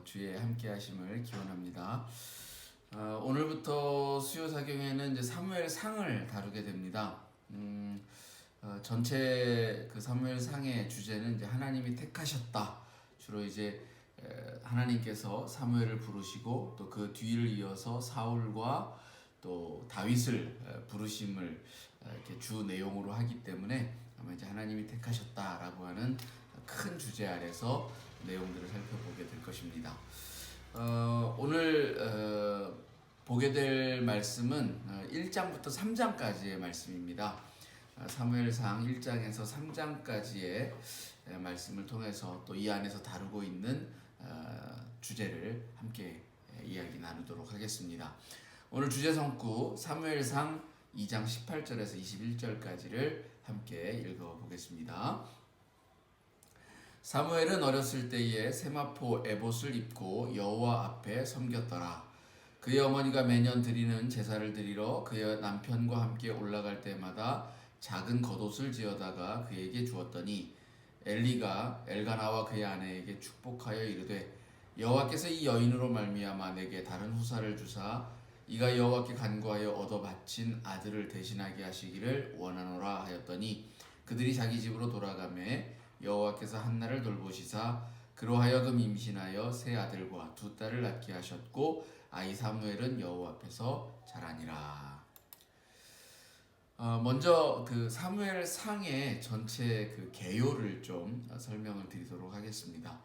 주의 함께 하심을 기원합니다. 오늘부터 수요 사경에는 이제 사무엘상을 다루게 됩니다. 전체 그 사무엘상의 주제는 이제 하나님이 택하셨다. 주로 이제 하나님께서 사무엘을 부르시고 또 그 뒤를 이어서 사울과 또 다윗을 부르심을 이렇게 주 내용으로 하기 때문에 아마 이제 하나님이 택하셨다라고 하는 큰 주제 아래서 내용들을 살펴보게 될 것입니다. 오늘 보게 될 말씀은 1장부터 3장까지의 말씀입니다. 사무엘상 1장에서 3장까지의 말씀을 통해서 또 이 안에서 다루고 있는 주제를 함께 이야기 나누도록 하겠습니다. 오늘 주제 성구 사무엘상 2장 18절에서 21절까지를 함께 읽어보겠습니다. 사무엘은 어렸을 때에 세마포 에봇을 입고 여호와 앞에 섬겼더라. 그의 어머니가 매년 드리는 제사를 드리러 그의 남편과 함께 올라갈 때마다 작은 겉옷을 지어다가 그에게 주었더니 엘리가 엘가나와 그의 아내에게 축복하여 이르되 여호와께서 이 여인으로 말미암아 내게 다른 후사를 주사 이가 여호와께 간구하여 얻어 바친 아들을 대신하게 하시기를 원하노라 하였더니 그들이 자기 집으로 돌아가매 여호와께서 한나를 돌보시사 그로 하여금 임신하여 세 아들과 두 딸을 낳게 하셨고 아이 사무엘은 여호와 앞에서 자라니라. 먼저 그 사무엘 상의 전체 그 개요를 좀 설명을 드리도록 하겠습니다.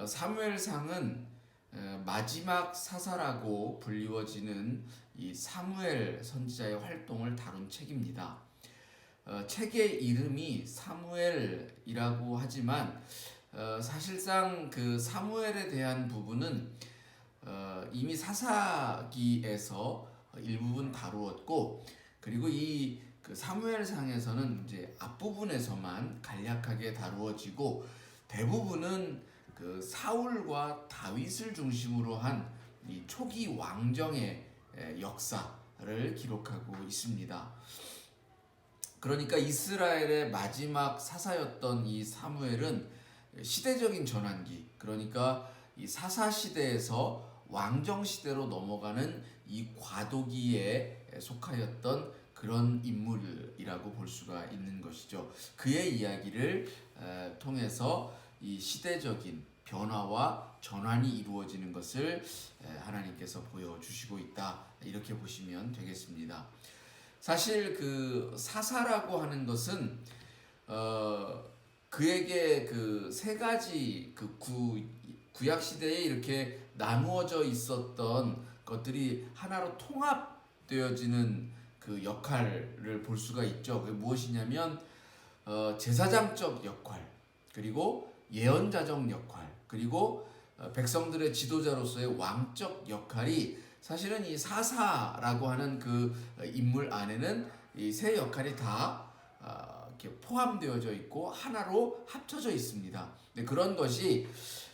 사무엘 상은 마지막 사사라고 불리워지는 이 사무엘 선지자의 활동을 다룬 책입니다. 책의 이름이 사무엘이라고 하지만 사실상 그 사무엘에 대한 부분은 이미 사사기에서 일부분 다루었고 그리고 이 그 사무엘상에서는 이제 앞부분에서만 간략하게 다루어지고 대부분은 그 사울과 다윗을 중심으로 한 이 초기 왕정의 역사를 기록하고 있습니다. 그러니까 이스라엘의 마지막 사사였던 이 사무엘은 시대적인 전환기, 그러니까 이 사사 시대에서 왕정 시대로 넘어가는 이 과도기에 속하였던 그런 인물이라고 볼 수가 있는 것이죠. 그의 이야기를 통해서 이 시대적인 변화와 전환이 이루어지는 것을 하나님께서 보여주시고 있다. 이렇게 보시면 되겠습니다. 사실 그 사사라고 하는 것은 그에게 그 세 가지 그 구약 시대에 이렇게 나누어져 있었던 것들이 하나로 통합되어지는 그 역할을 볼 수가 있죠. 그게 무엇이냐면 제사장적 역할, 그리고 예언자적 역할, 그리고 백성들의 지도자로서의 왕적 역할이 사실은 이 사사라고 하는 그 인물 안에는 이 세 역할이 다 이렇게 포함되어져 있고 하나로 합쳐져 있습니다. 근데 그런 것이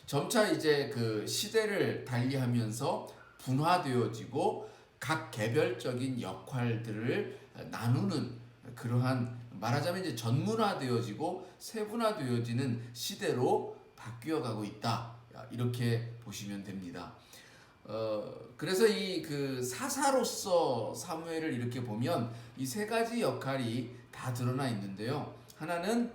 점차 이제 그 시대를 달리하면서 분화되어지고 각 개별적인 역할들을 나누는 그러한 말하자면 이제 전문화되어지고 세분화되어지는 시대로 바뀌어가고 있다. 이렇게 보시면 됩니다. 그래서 이 그 사사로서 사무엘을 이렇게 보면 이 세 가지 역할이 다 드러나 있는데요. 하나는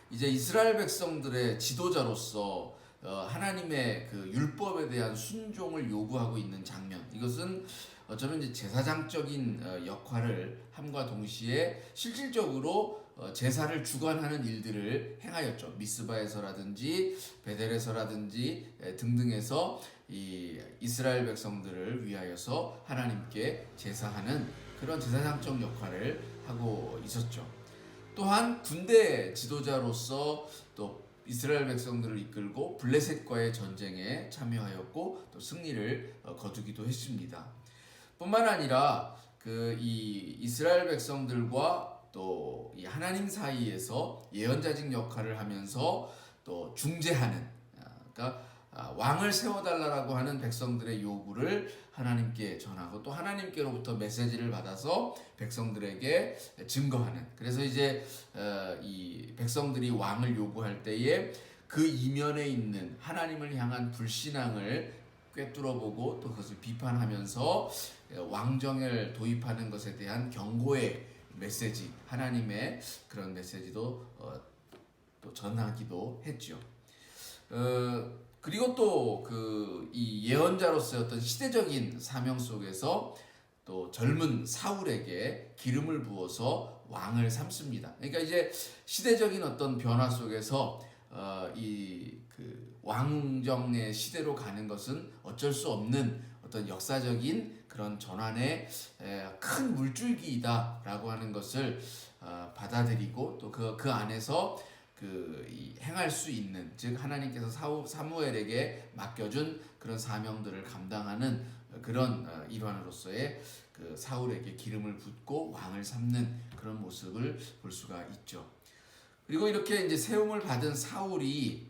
이제 이스라엘 백성들의 지도자로서 하나님의 그 율법에 대한 순종을 요구하고 있는 장면. 이것은 어쩌면 이제 제사장적인 역할을 함과 동시에 실질적으로 제사를 주관하는 일들을 행하였죠. 미스바에서라든지 베델에서라든지 등등에서 이 이스라엘 백성들을 위하여서 하나님께 제사하는 그런 제사장적 역할을 하고 있었죠. 또한 군대 지도자로서 또 이스라엘 백성들을 이끌고 블레셋과의 전쟁에 참여하였고 또 승리를 거두기도 했습니다. 뿐만 아니라 그 이 이스라엘 백성들과 또 이 하나님 사이에서 예언자직 역할을 하면서 또 중재하는, 그러니까 왕을 세워달라고 하는 백성들의 요구를 하나님께 전하고 또 하나님께로부터 메시지를 받아서 백성들에게 증거하는. 그래서 이제 이 백성들이 왕을 요구할 때에 그 이면에 있는 하나님을 향한 불신앙을 꿰뚫어보고 또 그것을 비판하면서 왕정을 도입하는 것에 대한 경고의 메시지, 하나님의 그런 메시지도 또 전하기도 했죠. 그리고 또 이 예언자로서의 어떤 시대적인 사명 속에서 또 젊은 사울에게 기름을 부어서 왕을 삼습니다. 그러니까 이제 시대적인 어떤 변화 속에서 왕정의 시대로 가는 것은 어쩔 수 없는 어떤 역사적인 그런 전환의 큰 물줄기이다라고 하는 것을 받아들이고 또 그 안에서 행할 수 있는, 즉 하나님께서 사무엘에게 맡겨준 그런 사명들을 감당하는 그런 일환으로서의 사울에게 기름을 붓고 왕을 삼는 그런 모습을 볼 수가 있죠. 그리고 이렇게 이제 세움을 받은 사울이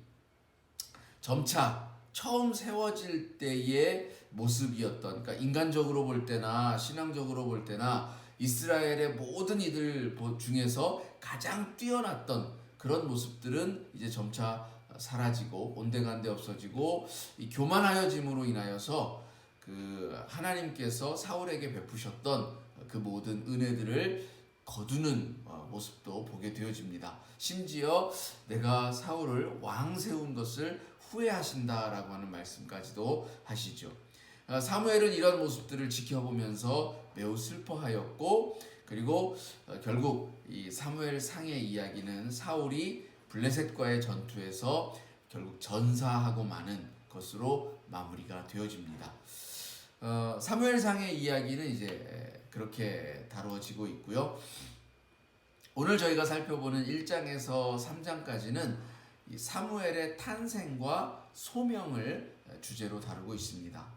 점차 처음 세워질 때의 모습이었던, 그러니까 인간적으로 볼 때나 신앙적으로 볼 때나 이스라엘의 모든 이들 중에서 가장 뛰어났던 그런 모습들은 이제 점차 사라지고 온데간데 없어지고 이 교만하여짐으로 인하여서 하나님께서 사울에게 베푸셨던 그 모든 은혜들을 거두는 모습도 보게 되어집니다. 심지어 내가 사울을 왕 세운 것을 후회하신다라고 하는 말씀까지도 하시죠. 사무엘은 이런 모습들을 지켜보면서 매우 슬퍼하였고, 그리고 결국 이 사무엘 상의 이야기는 사울이 블레셋과의 전투에서 결국 전사하고 마는 것으로 마무리가 되어집니다. 사무엘 상의 이야기는 이제 그렇게 다루어지고 있고요. 오늘 저희가 살펴보는 1장에서 3장까지는 이 사무엘의 탄생과 소명을 주제로 다루고 있습니다.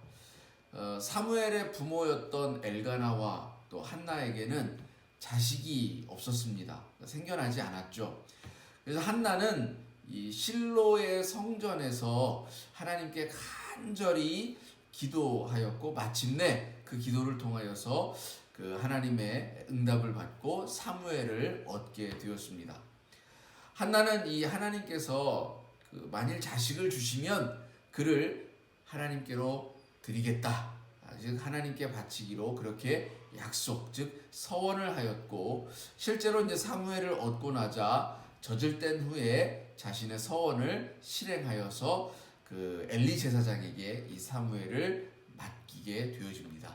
사무엘의 부모였던 엘가나와 또 한나에게는 자식이 없었습니다. 생겨나지 않았죠. 그래서 한나는 이 실로의 성전에서 하나님께 간절히 기도하였고 마침내 그 기도를 통하여서 하나님의 응답을 받고 사무엘을 얻게 되었습니다. 한나는 이 하나님께서 만일 자식을 주시면 그를 하나님께로 드리겠다, 즉 하나님께 바치기로 그렇게 약속, 즉 서원을 하였고, 실제로 이제 사무엘을 얻고 나자 젖을뗀 후에 자신의 서원을 실행하여서 엘리 제사장에게 이 사무엘을 맡기게 되어집니다.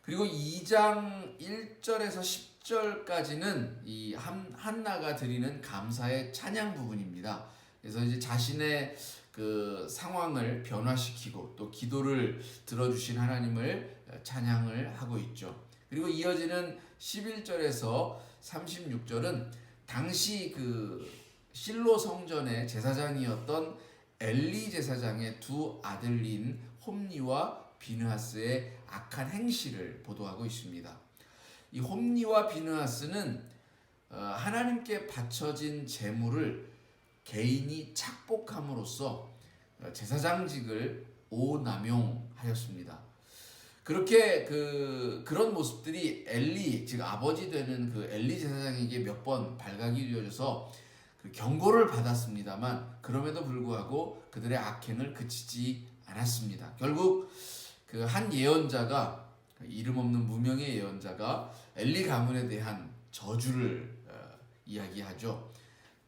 그리고 2장 1절에서 10절까지는 이 한나가 드리는 감사의 찬양 부분입니다. 그래서 이제 자신의 상황을 변화시키고 또 기도를 들어주신 하나님을 찬양을 하고 있죠. 그리고 이어지는 11절에서 36절은 당시 실로 성전의 제사장이었던 엘리 제사장의 두 아들인 홈니와 비느하스의 악한 행실을 보도하고 있습니다. 이 홈니와 비느하스는 하나님께 바쳐진 제물을 개인이 착복함으로써 제사장직을 오남용하였습니다. 그렇게 그런 모습들이 엘리, 즉 아버지 되는 엘리 제사장에게 몇 번 발각이 되어져서 경고를 받았습니다만 그럼에도 불구하고 그들의 악행을 그치지 않았습니다. 결국 한 예언자가, 이름 없는 무명의 예언자가 엘리 가문에 대한 저주를 이야기하죠.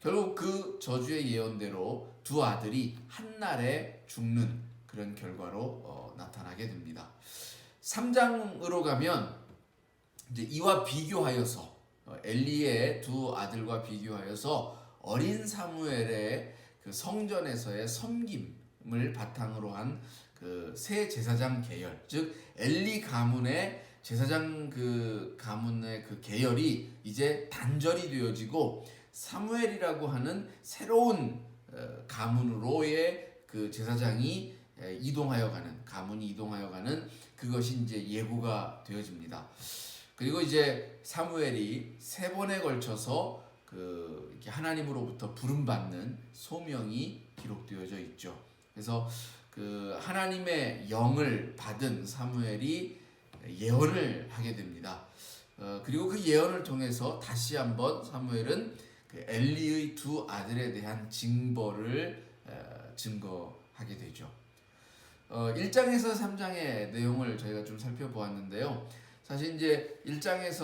결국 그 저주의 예언대로 두 아들이 한날에 죽는 그런 결과로 나타나게 됩니다. 3장으로 가면 이제 이와 비교하여서 엘리의 두 아들과 비교하여서 어린 사무엘의 성전에서의 섬김을 바탕으로 한 새 제사장 계열, 즉 엘리 가문의 제사장 가문의 계열이 이제 단절이 되어지고 사무엘이라고 하는 새로운 가문으로의 제사장이 가문이 이동하여 가는 그것이 이제 예고가 되어집니다. 그리고 이제 사무엘이 3번에 걸쳐서 이렇게 하나님으로부터 부름받는 소명이 기록되어져 있죠. 그래서 하나님의 영을 받은 사무엘이 예언을 하게 됩니다. 그리고 그 예언을 통해서 다시 한번 사무엘은 그 엘리의 두 아들에 대한 징벌을 증거하게 되죠. 1장에서 3장의 내용을 저희가 좀 살펴보았는데요. 사실 이제 1장에서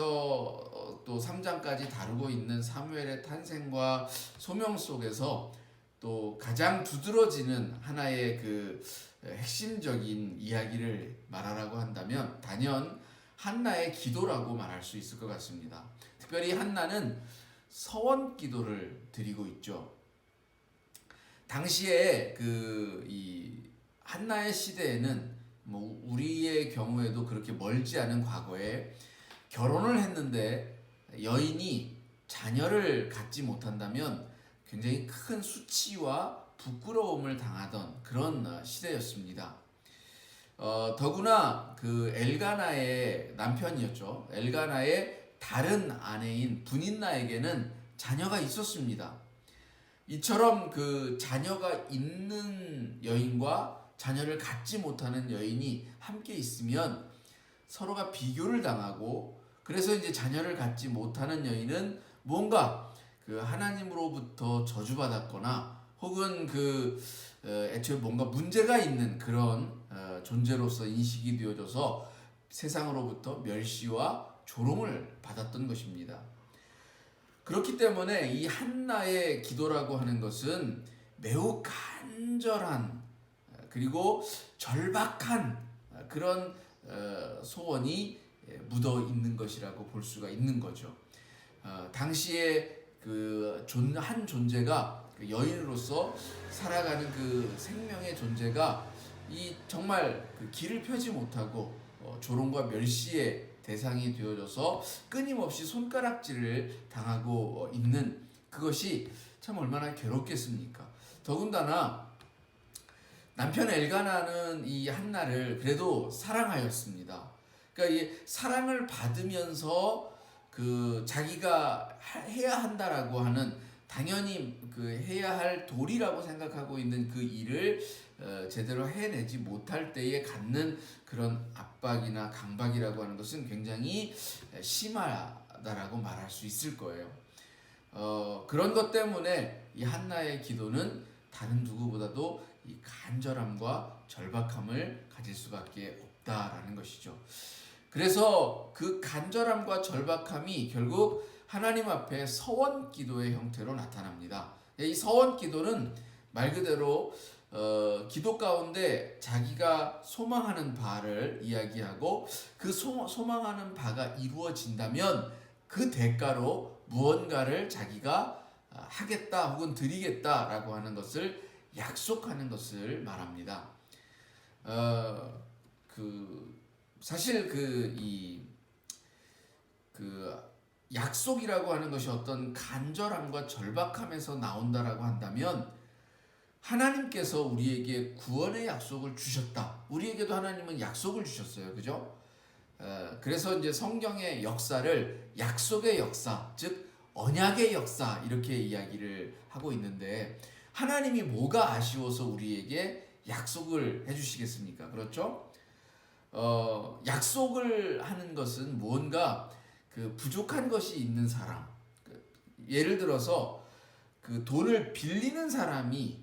또 3장까지 다루고 있는 사무엘의 탄생과 소명 속에서 또 가장 두드러지는 하나의 그 핵심적인 이야기를 말하라고 한다면 단연 한나의 기도라고 말할 수 있을 것 같습니다. 특별히 한나는 서원 기도를 드리고 있죠. 당시에 이 한나의 시대에는 뭐 우리의 경우에도 그렇게 멀지 않은 과거에 결혼을 했는데 여인이 자녀를 갖지 못한다면 굉장히 큰 수치와 부끄러움을 당하던 그런 시대였습니다. 더구나 그 엘가나의 남편이었죠. 엘가나의 다른 아내인 분인나에게는 자녀가 있었습니다. 이처럼 그 자녀가 있는 여인과 자녀를 갖지 못하는 여인이 함께 있으면 서로가 비교를 당하고, 그래서 이제 자녀를 갖지 못하는 여인은 뭔가 그 하나님으로부터 저주받았거나 혹은 애초에 뭔가 문제가 있는 그런 존재로서 인식이 되어져서 세상으로부터 멸시와 조롱을 받았던 것입니다. 그렇기 때문에 이 한나의 기도라고 하는 것은 매우 간절한 그리고 절박한 그런 소원이 묻어 있는 것이라고 볼 수가 있는 거죠. 당시에 한 존재가 여인으로서 살아가는 그 생명의 존재가 정말 그 길을 펴지 못하고 조롱과 멸시의 대상이 되어져서 끊임없이 손가락질을 당하고 있는 그것이 참 얼마나 괴롭겠습니까? 더군다나 남편 엘가나는 이 한나를 그래도 사랑하였습니다. 그러니까 이 사랑을 받으면서 자기가 해야 한다라고 하는 당연히 해야 할 도리라고 생각하고 있는 그 일을 제대로 해내지 못할 때에 갖는 그런 압박이나 강박이라고 하는 것은 굉장히 심하다라고 말할 수 있을 거예요. 그런 것 때문에 이 한나의 기도는 다른 누구보다도 이 간절함과 절박함을 가질 수밖에 없다라는 것이죠. 그래서 그 간절함과 절박함이 결국 하나님 앞에 서원 기도의 형태로 나타납니다. 이 서원 기도는 말 그대로 기도 가운데 자기가 소망하는 바를 이야기하고 그 소망하는 바가 이루어진다면 그 대가로 무언가를 자기가 하겠다 혹은 드리겠다라고 하는 것을 약속하는 것을 말합니다. 사실 약속이라고 하는 것이 어떤 간절함과 절박함에서 나온다라고 한다면 하나님께서 우리에게 구원의 약속을 주셨다. 우리에게도 하나님은 약속을 주셨어요. 그죠? 그래서 이제 성경의 역사를 약속의 역사, 즉 언약의 역사 이렇게 이야기를 하고 있는데 하나님이 뭐가 아쉬워서 우리에게 약속을 해주시겠습니까? 그렇죠? 약속을 하는 것은 무언가 부족한 것이 있는 사람, 예를 들어서 돈을 빌리는 사람이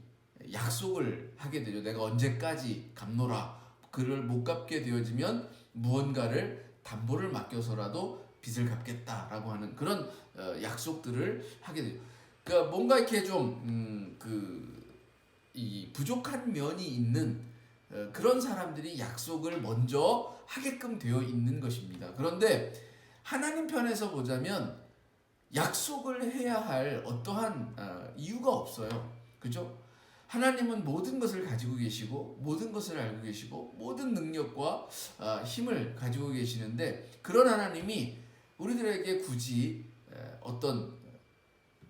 약속을 하게 되죠. 내가 언제까지 갚노라. 그를 못 갚게 되어지면 무언가를 담보를 맡겨서라도 빚을 갚겠다라고 하는 그런 약속들을 하게 되죠. 그러니까 뭔가 이렇게 좀 이 부족한 면이 있는 그런 사람들이 약속을 먼저 하게끔 되어 있는 것입니다. 그런데 하나님 편에서 보자면 약속을 해야 할 어떠한 이유가 없어요. 그죠? 하나님은 모든 것을 가지고 계시고 모든 것을 알고 계시고 모든 능력과 힘을 가지고 계시는데 그런 하나님이 우리들에게 굳이 어떤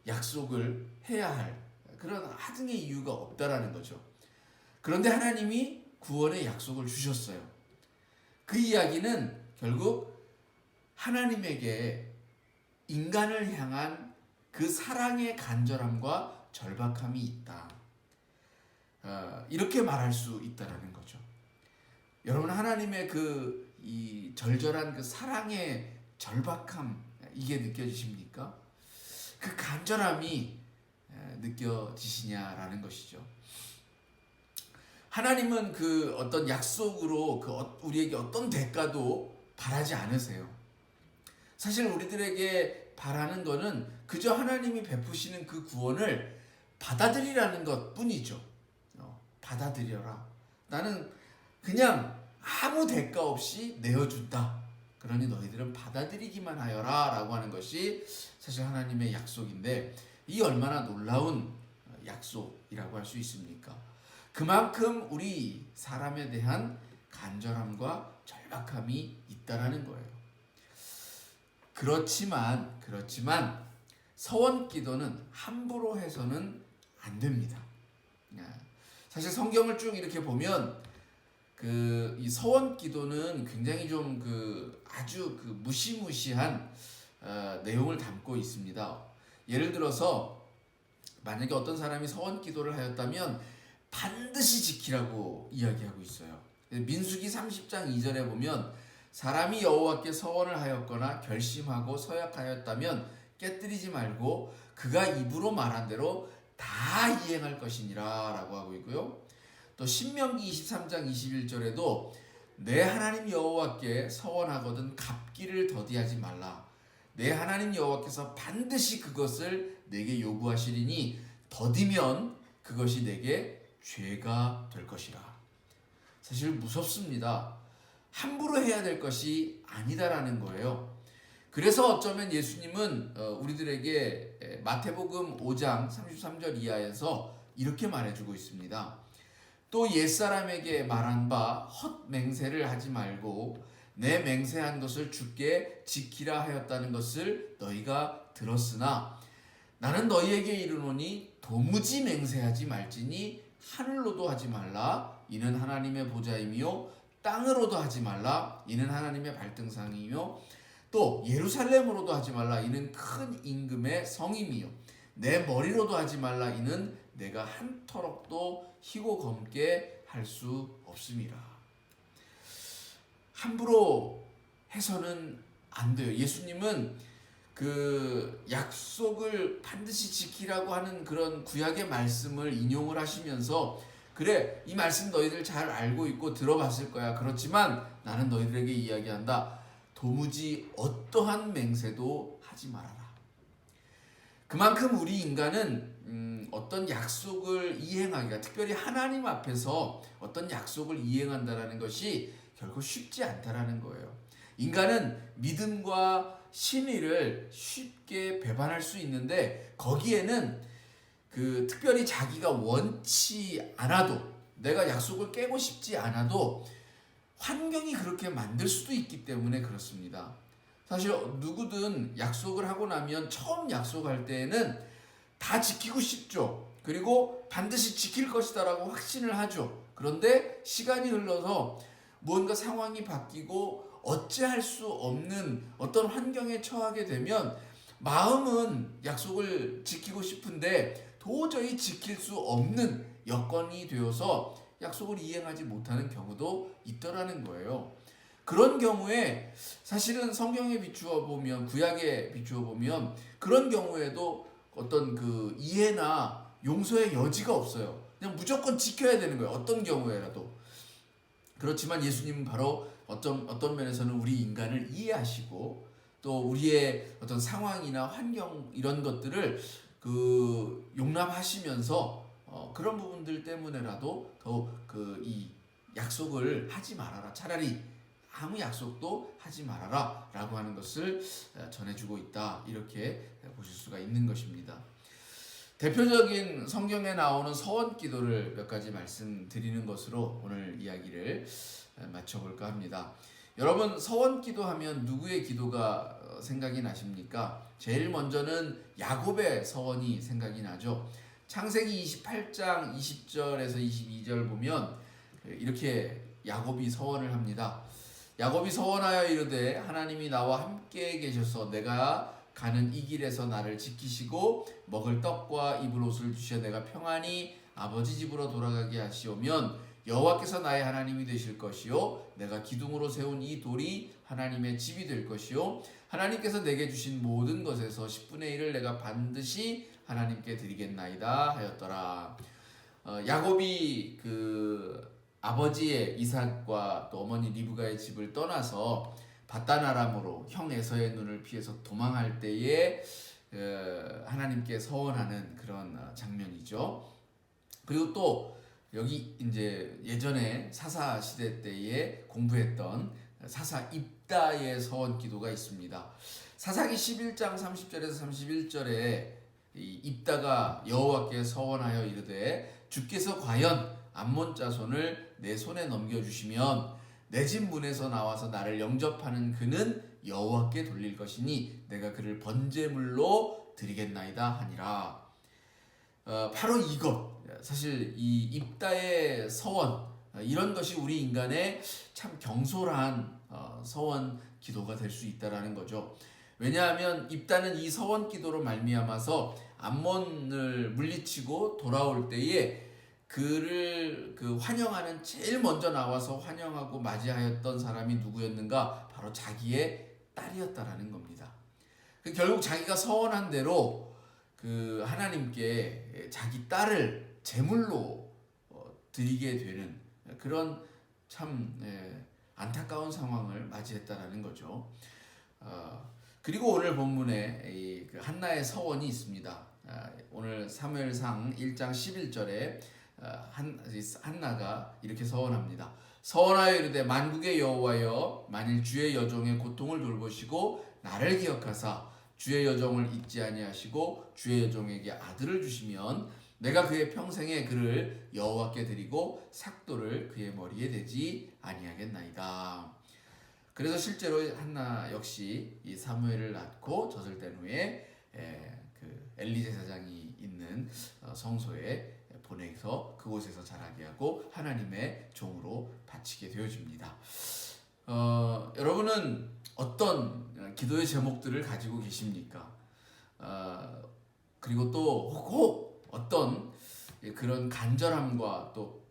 약속을 해야 할 그런 하등의 이유가 없다라는 거죠. 그런데 하나님이 구원의 약속을 주셨어요. 그 이야기는 결국 하나님에게 인간을 향한 그 사랑의 간절함과 절박함이 있다. 이렇게 말할 수 있다라는 거죠. 여러분 하나님의 이 절절한 그 사랑의 절박함 이게 느껴지십니까? 그 간절함이 느껴지시냐라는 것이죠. 하나님은 그 어떤 약속으로 우리에게 어떤 대가도 바라지 않으세요. 사실 우리들에게 바라는 거는 그저 하나님이 베푸시는 그 구원을 받아들이라는 것 뿐이죠. 받아들여라. 나는 그냥 아무 대가 없이 내어준다. 그러니 너희들은 받아들이기만 하여라 라고 하는 것이 사실 하나님의 약속인데, 이 얼마나 놀라운 약속이라고 할 수 있습니까? 그만큼 우리 사람에 대한 간절함과 절박함이 있다라는 거예요. 그렇지만 서원 기도는 함부로 해서는 안 됩니다. 사실 성경을 쭉 이렇게 보면 이 서원 기도는 굉장히 좀 아주 무시무시한 내용을 담고 있습니다. 예를 들어서 만약에 어떤 사람이 서원 기도를 하였다면 반드시 지키라고 이야기하고 있어요. 민수기 30장 2절에 보면 사람이 여호와께 서원을 하였거나 결심하고 서약하였다면 깨뜨리지 말고 그가 입으로 말한 대로 다 이행할 것이니라 라고 하고 있고요. 또 신명기 23장 21절에도 내 하나님 여호와께 서원하거든 갚기를 더디하지 말라. 내 하나님 여호와께서 반드시 그것을 내게 요구하시리니 더디면 그것이 내게 죄가 될 것이라. 사실 무섭습니다. 함부로 해야 될 것이 아니다라는 거예요. 그래서 어쩌면 예수님은 우리들에게 마태복음 5장 33절 이하에서 이렇게 말해주고 있습니다. 또 옛사람에게 말한 바 헛맹세를 하지 말고 내 맹세한 것을 주께 지키라 하였다는 것을 너희가 들었으나 나는 너희에게 이르노니 도무지 맹세하지 말지니 하늘로도 하지 말라 이는 하나님의 보좌이며 땅으로도 하지 말라 이는 하나님의 발등상이며 또 예루살렘으로도 하지 말라 이는 큰 임금의 성임이요 내 머리로도 하지 말라 이는 내가 한 터럭도 희고 검게 할 수 없음이라. 함부로 해서는 안 돼요. 예수님은 그 약속을 반드시 지키라고 하는 그런 구약의 말씀을 인용을 하시면서 그래 이 말씀 너희들 잘 알고 있고 들어봤을 거야. 그렇지만 나는 너희들에게 이야기한다. 도무지 어떠한 맹세도 하지 말아라. 그만큼 우리 인간은 어떤 약속을 이행하기가 특별히 하나님 앞에서 어떤 약속을 이행한다라는 것이 결코 쉽지 않다라는 거예요. 인간은 믿음과 신의를 쉽게 배반할 수 있는데 거기에는 특별히 자기가 원치 않아도 내가 약속을 깨고 싶지 않아도 환경이 그렇게 만들 수도 있기 때문에 그렇습니다. 사실 누구든 약속을 하고 나면 처음 약속할 때에는 다 지키고 싶죠. 그리고 반드시 지킬 것이다라고 확신을 하죠. 그런데 시간이 흘러서 무언가 상황이 바뀌고 어찌할 수 없는 어떤 환경에 처하게 되면 마음은 약속을 지키고 싶은데 도저히 지킬 수 없는 여건이 되어서 약속을 이행하지 못하는 경우도 있더라는 거예요. 그런 경우에 사실은 성경에 비추어 보면 구약에 비추어 보면 그런 경우에도 어떤 이해나 용서의 여지가 없어요. 그냥 무조건 지켜야 되는 거예요. 어떤 경우에라도. 그렇지만 예수님은 바로 어떤 면에서는 우리 인간을 이해하시고 또 우리의 어떤 상황이나 환경 이런 것들을 용납하시면서 그런 부분들 때문에라도 더욱 이 약속을 하지 말아라. 차라리 아무 약속도 하지 말아라 라고 하는 것을 전해주고 있다. 이렇게 보실 수가 있는 것입니다. 대표적인 성경에 나오는 서원 기도를 몇 가지 말씀드리는 것으로 오늘 이야기를 마쳐볼까 합니다. 여러분 서원 기도하면 누구의 기도가 생각이 나십니까? 제일 먼저는 야곱의 서원이 생각이 나죠. 창세기 28장 20절에서 22절 보면 이렇게 야곱이 서원을 합니다. 야곱이 서원하여 이르되 하나님이 나와 함께 계셔서 내가 가는 이 길에서 나를 지키시고 먹을 떡과 입을 옷을 주셔 내가 평안히 아버지 집으로 돌아가게 하시오면 여호와께서 나의 하나님이 되실 것이요 내가 기둥으로 세운 이 돌이 하나님의 집이 될 것이요 하나님께서 내게 주신 모든 것에서 10분의 1을 내가 반드시 하나님께 드리겠나이다 하였더라. 야곱이 그 아버지의 이삭과 또 어머니 리브가의 집을 떠나서 바단 아람으로 형 에서의 눈을 피해서 도망할 때에 하나님께 서원하는 그런 장면이죠. 그리고 또 여기 이제 예전에 사사 시대 때에 공부했던 사사 입다의 서원 기도가 있습니다. 사사기 11장 30절에서 31절에 이 입다가 여호와께 서원하여 이르되 주께서 과연 암몬 자손을 내 손에 넘겨주시면 내 집 문에서 나와서 나를 영접하는 그는 여호와께 돌릴 것이니 내가 그를 번제물로 드리겠나이다 하니라. 바로 이것, 사실 이 입다의 서원, 이런 것이 우리 인간의 참 경솔한 서원 기도가 될 수 있다라는 거죠. 왜냐하면 입다는 이 서원 기도로 말미암아서 암몬을 물리치고 돌아올 때에 그를 환영하는 제일 먼저 나와서 환영하고 맞이하였던 사람이 누구였는가? 바로 자기의 딸이었다라는 겁니다. 결국 자기가 서원한 대로 그 하나님께 자기 딸을 제물로 드리게 되는 그런 참 안타까운 상황을 맞이했다라는 거죠. 그리고 오늘 본문에 그 한나의 서원이 있습니다. 오늘 사무엘상 1장 11절에 한나가 이렇게 서원합니다. 서원하여 이르되 만국의 여호와여 만일 주의 여종의 고통을 돌보시고 나를 기억하사 주의 여종을 잊지 아니하시고 주의 여종에게 아들을 주시면 내가 그의 평생에 그를 여호와께 드리고 삭도를 그의 머리에 대지 아니하겠나이다. 그래서 실제로 한나 역시 이 사무엘을 낳고 젖을 뗀 후에 그 엘리 제사장이 있는 성소에 보내서 그곳에서 자라게 하고 하나님의 종으로 바치게 되어집니다. 여러분은 어떤 기도의 제목들을 가지고 계십니까? 그리고 또 혹 어떤 그런 간절함과 또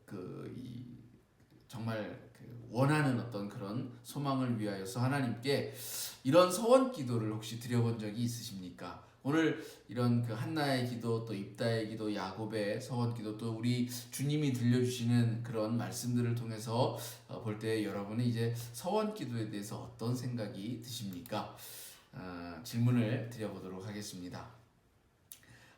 정말 원하는 어떤 그런 소망을 위하여서 하나님께 이런 서원 기도를 혹시 드려본 적이 있으십니까? 오늘 이런 그 한나의 기도, 또 입다의 기도, 야곱의 서원 기도, 또 우리 주님이 들려주시는 그런 말씀들을 통해서 볼 때 여러분은 이제 서원 기도에 대해서 어떤 생각이 드십니까? 질문을 드려보도록 하겠습니다.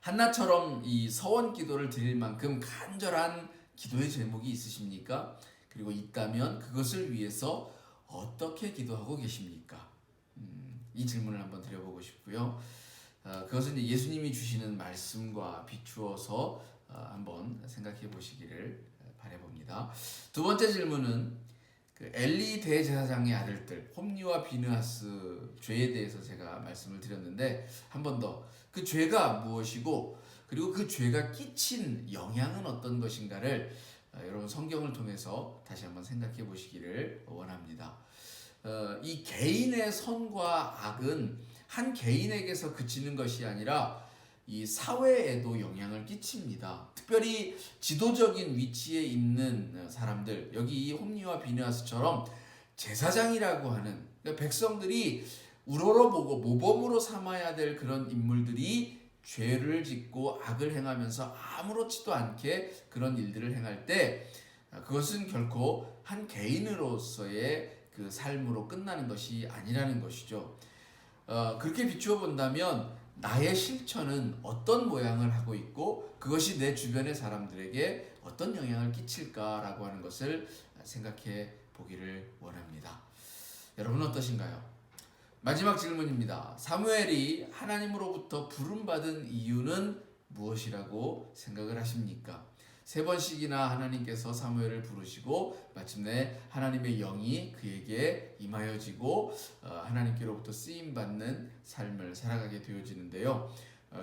한나처럼 이 서원 기도를 드릴 만큼 간절한 기도의 제목이 있으십니까? 그리고 있다면 그것을 위해서 어떻게 기도하고 계십니까? 이 질문을 한번 드려보고 싶고요. 그것은 이제 예수님이 주시는 말씀과 비추어서 한번 생각해 보시기를 바라봅니다. 두 번째 질문은 그 엘리 대제사장의 아들들 홈리와 비느하스 죄에 대해서 제가 말씀을 드렸는데 한 번 더 그 죄가 무엇이고 그리고 그 죄가 끼친 영향은 어떤 것인가를 여러분 성경을 통해서 다시 한번 생각해 보시기를 원합니다. 이 개인의 선과 악은 한 개인에게서 그치는 것이 아니라 이 사회에도 영향을 끼칩니다. 특별히 지도적인 위치에 있는 사람들, 여기 홈리와 비느하스처럼 제사장이라고 하는 그러니까 백성들이 우러러보고 모범으로 삼아야 될 그런 인물들이 죄를 짓고 악을 행하면서 아무렇지도 않게 그런 일들을 행할 때 그것은 결코 한 개인으로서의 그 삶으로 끝나는 것이 아니라는 것이죠. 그렇게 비추어 본다면 나의 실천은 어떤 모양을 하고 있고 그것이 내 주변의 사람들에게 어떤 영향을 끼칠까라고 하는 것을 생각해 보기를 원합니다. 여러분 어떠신가요? 마지막 질문입니다. 사무엘이 하나님으로부터 부름받은 이유는 무엇이라고 생각을 하십니까? 3번씩이나 하나님께서 사무엘을 부르시고 마침내 하나님의 영이 그에게 임하여지고 하나님께로부터 쓰임받는 삶을 살아가게 되어지는데요.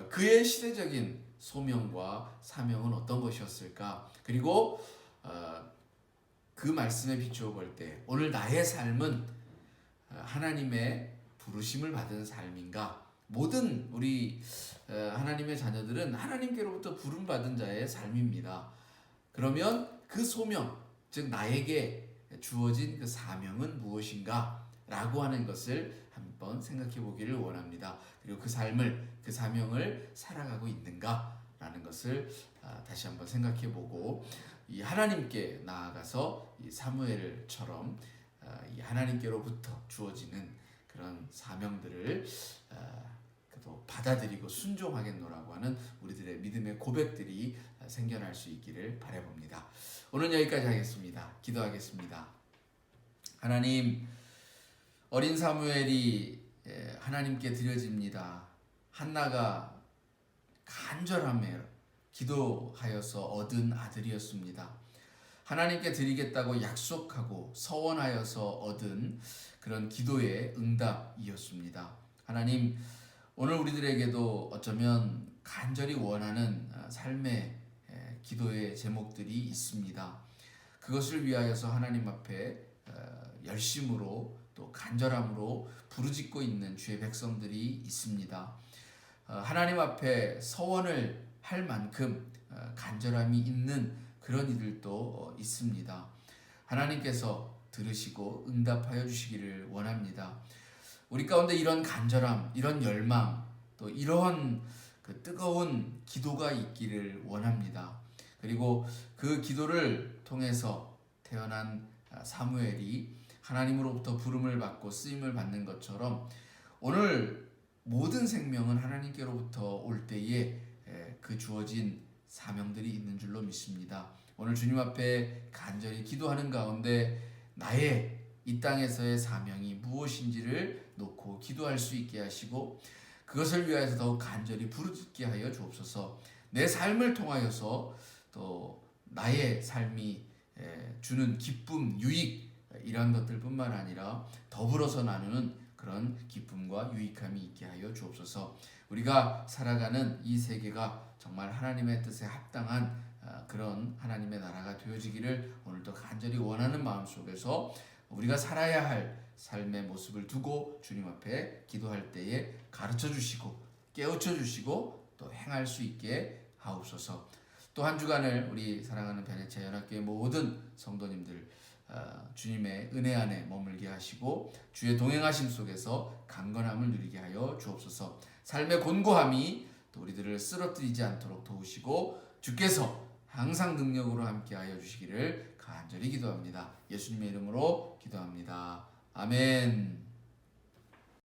그의 시대적인 소명과 사명은 어떤 것이었을까? 그리고 그 말씀에 비추어 볼 때 오늘 나의 삶은 하나님의 부르심을 받은 삶인가? 모든 우리 하나님의 자녀들은 하나님께로부터 부름받은 자의 삶입니다. 그러면 그 소명, 즉 나에게 주어진 그 사명은 무엇인가? 라고 하는 것을 한번 생각해 보기를 원합니다. 그리고 그 삶을, 그 사명을 살아가고 있는가라는 것을 다시 한번 생각해 보고, 이 하나님께 나아가서 이 사무엘처럼 이 하나님께로부터 주어지는 그런 사명들을 또 받아들이고 순종하겠노라고 하는 우리들의 믿음의 고백들이 생겨날 수 있기를 바라봅니다. 오늘 여기까지 하겠습니다. 기도하겠습니다. 하나님, 어린 사무엘이 하나님께 드려집니다. 한나가 간절함에 기도하여서 얻은 아들이었습니다. 하나님께 드리겠다고 약속하고 서원하여서 얻은 그런 기도의 응답이었습니다. 하나님, 오늘 우리들에게도 어쩌면 간절히 원하는 삶의 기도의 제목들이 있습니다. 그것을 위하여서 하나님 앞에 열심으로 또 간절함으로 부르짖고 있는 주의 백성들이 있습니다. 하나님 앞에 서원을 할 만큼 간절함이 있는 그런 이들도 있습니다. 하나님께서 들으시고 응답하여 주시기를 원합니다. 우리 가운데 이런 간절함, 이런 열망, 또 이런 그 뜨거운 기도가 있기를 원합니다. 그리고 그 기도를 통해서 태어난 사무엘이 하나님으로부터 부름을 받고 쓰임을 받는 것처럼 오늘 모든 생명은 하나님께로부터 올 때에 그 주어진 사명들이 있는 줄로 믿습니다. 오늘 주님 앞에 간절히 기도하는 가운데 나의 이 땅에서의 사명이 무엇인지를 놓고 기도할 수 있게 하시고 그것을 위하여서 더욱 간절히 부르짖게 하여 주옵소서. 내 삶을 통하여서 또 나의 삶이 주는 기쁨, 유익 이러한 것들뿐만 아니라 더불어서 나누는 그런 기쁨과 유익함이 있게 하여 주옵소서. 우리가 살아가는 이 세계가 정말 하나님의 뜻에 합당한 그런 하나님의 나라가 되어지기를 오늘도 간절히 원하는 마음속에서 우리가 살아야 할 삶의 모습을 두고 주님 앞에 기도할 때에 가르쳐 주시고 깨우쳐 주시고 또 행할 수 있게 하옵소서. 또 한 주간을 우리 사랑하는 베네치아 연합교회 모든 성도님들 주님의 은혜 안에 머물게 하시고 주의 동행하심 속에서 강건함을 누리게 하여 주옵소서. 삶의 곤고함이 또 우리들을 쓰러뜨리지 않도록 도우시고 주께서 항상 능력으로 함께하여 주시기를 간절히 기도합니다. 예수님의 이름으로 기도합니다. 아멘.